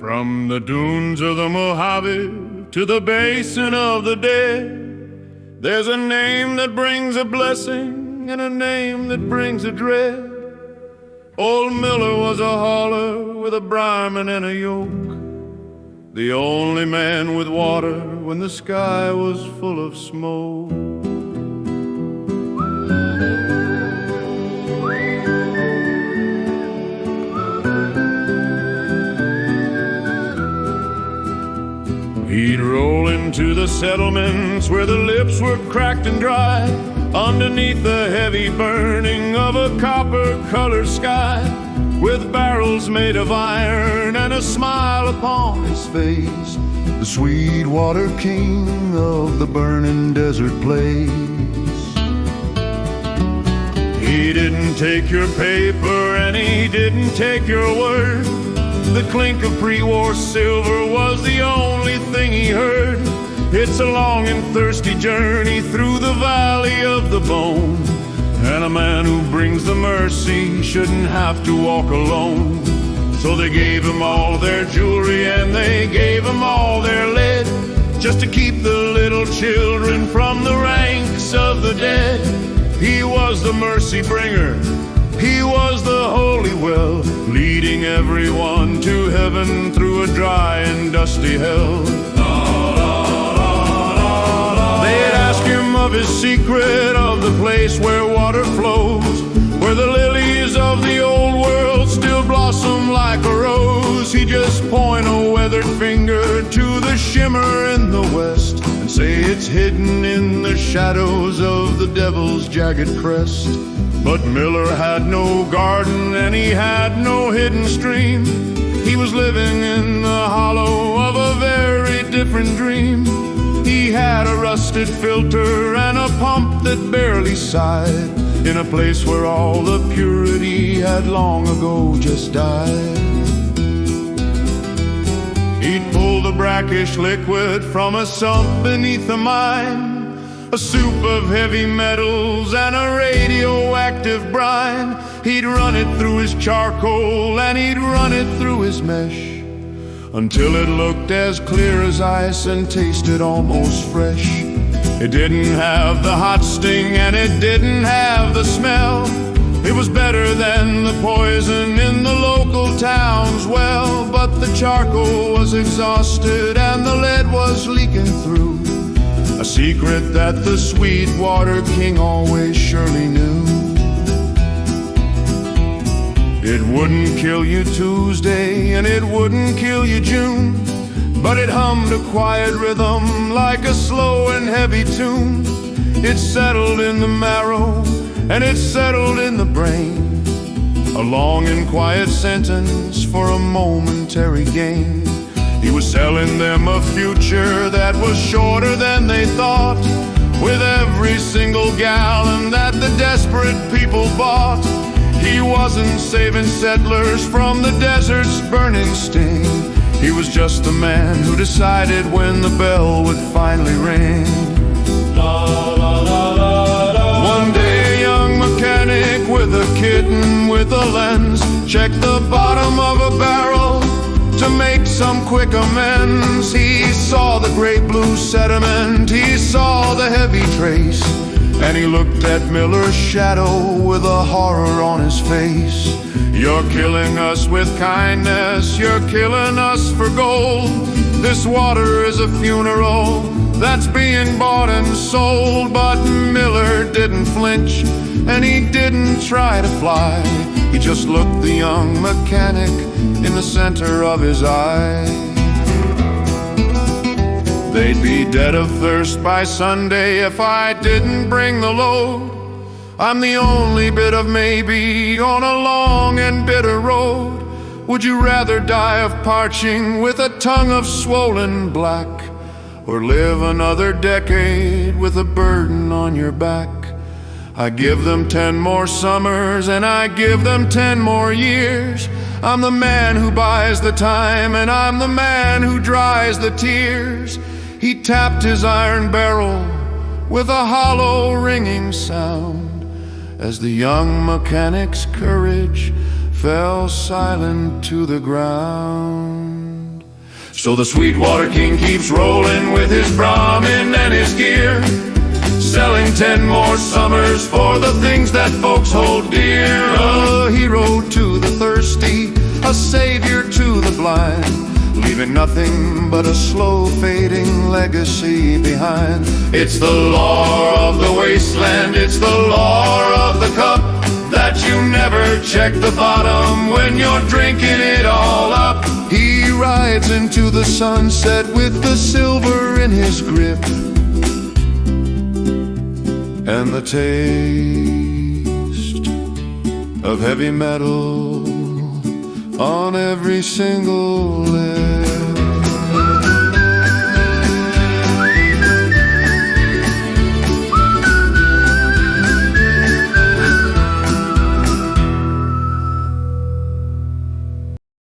From the dunes of the Mojave to the Basin of the dead, there's a name that brings a blessing and a name that brings a dread. Old Miller was a hauler with a briman and a yoke, the only man with water when the sky was full of smoke. He'd roll into the settlements where the lips were cracked and dry, underneath the heavy burning of a copper-colored sky, with barrels made of iron and a smile upon his face, the Sweetwater king of the burning desert place. He didn't take your paper and he didn't take your word. The clink of pre-war silver was the only thing he heard. It's a long and thirsty journey through the valley of the bone, and a man who brings the mercy shouldn't have to walk alone. So they gave him all their jewelry and they gave him all their lead, just to keep the little children from the ranks of the dead. He was the mercy bringer, he was the holy well, leading everyone to heaven through a dry and dusty hell. They'd ask him of his secret, of the place where water flows, where the lilies of the old world still blossom like a rose. He'd just point a weathered finger to the shimmer in the west and say it's hidden in the shadows of the devil's jagged crest. But Miller had no garden and he had no hidden stream. He was living in the hollow of a very different dream. He had a rusted filter and a pump that barely sighed, in a place where all the purity had long ago just died. He'd pull the brackish liquid from a sump beneath the mine, a soup of heavy metals and a radioactive brine. He'd run it through his charcoal and he'd run it through his mesh, until it looked as clear as ice and tasted almost fresh. It didn't have the hot sting and it didn't have the smell. It was better than the poison in the local town's well. But the charcoal was exhausted and the lead was leaking through, a secret that the Sweetwater king always surely knew. It wouldn't kill you Tuesday and it wouldn't kill you June, but it hummed a quiet rhythm like a slow and heavy tune. It settled in the marrow and it settled in the brain, a long and quiet sentence for a momentary gain. He was selling them a future that was shorter than they thought, with every single gallon that the desperate people bought. He wasn't saving settlers from the desert's burning sting. He was just the man who decided when the bell would finally ring. One day a young mechanic with a kitten with a lens checked the bottom of a barrel to make some quick amends. He saw the great blue sediment, he saw the heavy trace, and he looked at Miller's shadow with a horror on his face. You're killing us with kindness, you're killing us for gold. This water is a funeral that's being bought and sold. But Miller didn't flinch and he didn't try to fly. He just looked the young mechanic in the center of his eye. They'd be dead of thirst by Sunday if I didn't bring the load. I'm the only bit of maybe on a long and bitter road. Would you rather die of parching with a tongue of swollen black, or live another decade with a burden on your back? I give them 10 more summers and I give them 10 more years. I'm the man who buys the time and I'm the man who dries the tears. He tapped his iron barrel with a hollow ringing sound as the young mechanic's courage fell silent to the ground. So the Sweetwater King keeps rolling with his Brahmin and his gear, selling 10 more summers for the things that folks hold dear. A hero to the thirsty, a savior to the blind, leaving nothing but a slow fading legacy behind. It's the lore of the wasteland, it's the lore of the cup, that you never check the bottom when you're drinking it all up. He rides into the sunset with the silver in his grip, and the taste of heavy metal on every single lip.